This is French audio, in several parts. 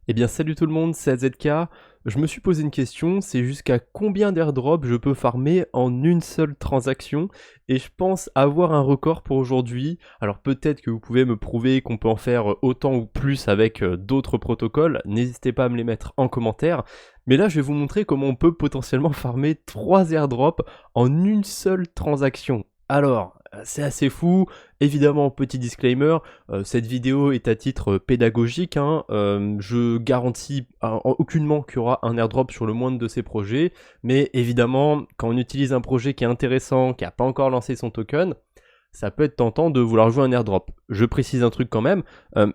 Eh bien salut tout le monde, c'est AZK. Je me suis posé une question, c'est jusqu'à combien d'airdrops je peux farmer en une seule transaction et je pense avoir un record pour aujourd'hui. Alors peut-être que vous pouvez me prouver qu'on peut en faire autant ou plus avec d'autres protocoles, n'hésitez pas à me les mettre en commentaire. Mais là je vais vous montrer comment on peut potentiellement farmer 3 airdrops en une seule transaction. Alors, c'est assez fou. Évidemment, petit disclaimer, cette vidéo est à titre pédagogique, hein. Je garantis aucunement qu'il y aura un airdrop sur le moindre de ces projets, mais évidemment, quand on utilise un projet qui est intéressant, qui n'a pas encore lancé son token, ça peut être tentant de vouloir jouer un airdrop. Je précise un truc quand même,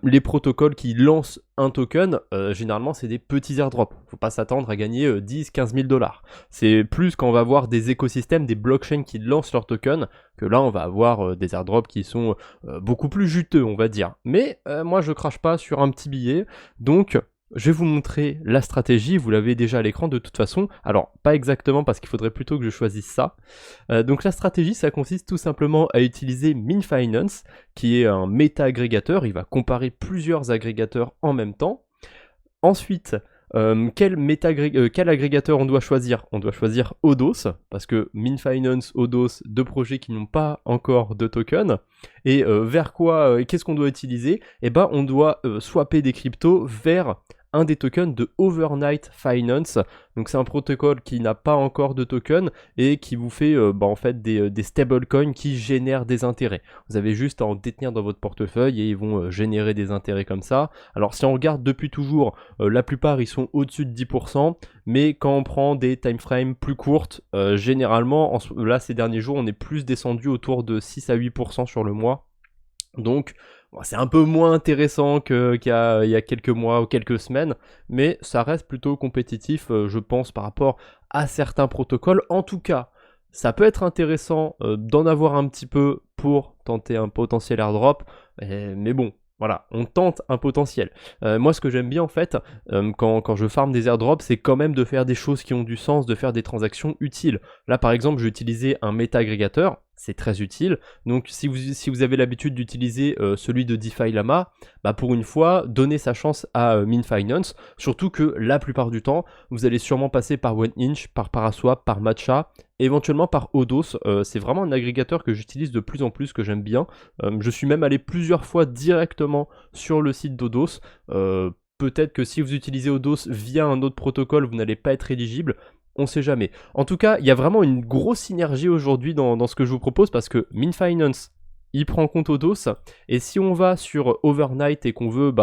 les protocoles qui lancent un token, généralement c'est des petits airdrops. Faut pas s'attendre à gagner 10-15 000 dollars. C'est plus quand on va avoir des écosystèmes, des blockchains qui lancent leur token, que là on va avoir des airdrops qui sont beaucoup plus juteux, on va dire. Mais moi je crache pas sur un petit billet, donc je vais vous montrer la stratégie, vous l'avez déjà à l'écran de toute façon. Alors, pas exactement parce qu'il faudrait plutôt que je choisisse ça. Donc la stratégie, ça consiste tout simplement à utiliser MinFinance, qui est un méta-agrégateur. Il va comparer plusieurs agrégateurs en même temps. Ensuite, quel agrégateur on doit choisir? On doit choisir Odos, parce que MinFinance, Odos, deux projets qui n'ont pas encore de token. Et vers quoi, qu'est-ce qu'on doit utiliser? Eh ben, on doit swapper des cryptos vers un des tokens de Overnight Finance. Donc c'est un protocole qui n'a pas encore de token et qui vous fait en fait des stablecoins qui génèrent des intérêts. Vous avez juste à en détenir dans votre portefeuille et ils vont générer des intérêts comme ça. Alors si on regarde depuis toujours, la plupart ils sont au-dessus de 10%, mais quand on prend des timeframes plus courtes, généralement là ces derniers jours on est plus descendu autour de 6 à 8% sur le mois. Donc bon, c'est un peu moins intéressant qu'il y a quelques mois ou quelques semaines, mais ça reste plutôt compétitif, je pense, par rapport à certains protocoles. En tout cas, ça peut être intéressant d'en avoir un petit peu pour tenter un potentiel airdrop, mais bon, voilà, on tente un potentiel. Moi, ce que j'aime bien en fait, quand je farm des airdrops, c'est quand même de faire des choses qui ont du sens, de faire des transactions utiles. Là, par exemple, je vais utiliser un méta-agrégateur, c'est très utile. Donc, si vous avez l'habitude d'utiliser celui de DeFi Llama, bah pour une fois, donnez sa chance à MinFinance. Surtout que la plupart du temps, vous allez sûrement passer par OneInch, par Paraswap, par Matcha, éventuellement par Odos. C'est vraiment un agrégateur que j'utilise de plus en plus, que j'aime bien. Je suis même allé plusieurs fois directement sur le site d'Odos. Peut-être que si vous utilisez Odos via un autre protocole, vous n'allez pas être éligible. On sait jamais. En tout cas, il y a vraiment une grosse synergie aujourd'hui dans ce que je vous propose parce que MinFinance, il prend en compte Odos, et si on va sur Overnight et qu'on veut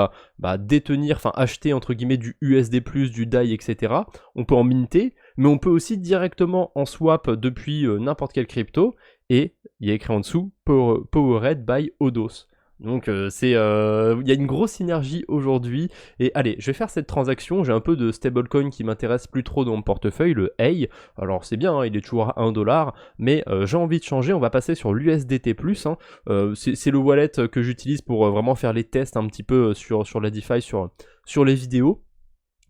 détenir, enfin acheter entre guillemets du USD+, du DAI, etc., on peut en minter, mais on peut aussi directement en swap depuis n'importe quelle crypto, et il y a écrit en dessous Powered by Odos. Donc il y a une grosse synergie aujourd'hui. Et allez, je vais faire cette transaction. J'ai un peu de stablecoin qui m'intéresse plus trop dans mon portefeuille, le HEI. Alors c'est bien, hein, il est toujours à 1$, mais j'ai envie de changer. On va passer sur l'USDT+. Hein. C'est le wallet que j'utilise pour vraiment faire les tests un petit peu sur la DeFi, sur les vidéos.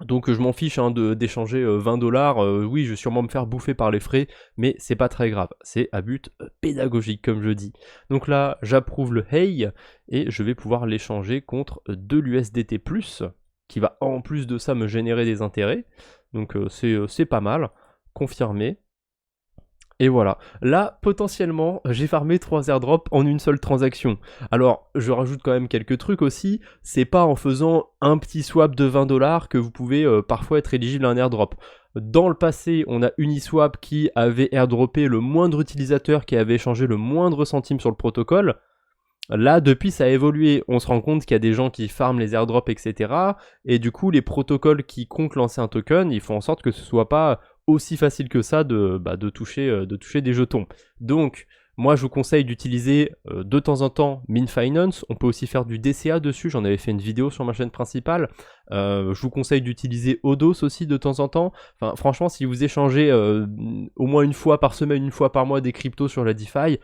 Donc je m'en fiche d'échanger 20$, oui je vais sûrement me faire bouffer par les frais, mais c'est pas très grave, c'est à but pédagogique comme je dis. Donc là j'approuve le HEI et je vais pouvoir l'échanger contre de l'USDT+, qui va en plus de ça me générer des intérêts, donc c'est pas mal, confirmé. Et voilà, là potentiellement j'ai farmé 3 airdrops en une seule transaction. Alors je rajoute quand même quelques trucs aussi, c'est pas en faisant un petit swap de 20$ que vous pouvez parfois être éligible à un airdrop. Dans le passé, on a Uniswap qui avait airdroppé le moindre utilisateur qui avait échangé le moindre centime sur le protocole. Là, depuis, ça a évolué. On se rend compte qu'il y a des gens qui farment les airdrops, etc. Et du coup, les protocoles qui comptent lancer un token, ils font en sorte que ce soit pas aussi facile que ça de toucher des jetons. Donc, moi, je vous conseille d'utiliser de temps en temps MinFinance. On peut aussi faire du DCA dessus. J'en avais fait une vidéo sur ma chaîne principale. Je vous conseille d'utiliser Odos aussi de temps en temps. Enfin, franchement, si vous échangez au moins une fois par semaine, une fois par mois des cryptos sur la DeFi,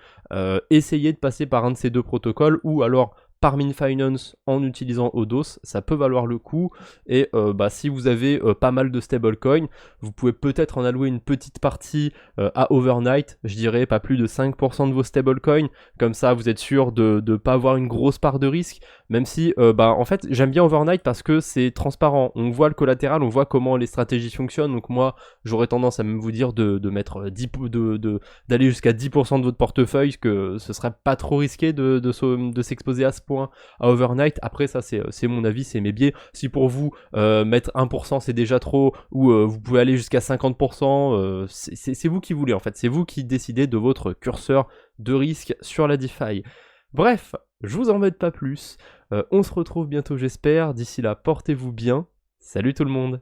essayez de passer par un de ces deux protocoles ou alors par Min Finance en utilisant Odos, ça peut valoir le coup. Et si vous avez pas mal de stablecoins, vous pouvez peut-être en allouer une petite partie à overnight, je dirais pas plus de 5% de vos stablecoins, comme ça vous êtes sûr de ne pas avoir une grosse part de risque, même si en fait j'aime bien overnight parce que c'est transparent, on voit le collatéral, on voit comment les stratégies fonctionnent, donc moi j'aurais tendance à même vous dire de mettre d'aller jusqu'à 10% de votre portefeuille, que ce serait pas trop risqué de s'exposer à ce point à overnight. Après ça c'est mon avis, c'est mes biais. Si pour vous mettre 1% c'est déjà trop, ou vous pouvez aller jusqu'à 50%, c'est vous qui voulez en fait, c'est vous qui décidez de votre curseur de risque sur la DeFi. Bref, je vous embête pas plus, on se retrouve bientôt j'espère, d'ici là portez-vous bien, salut tout le monde.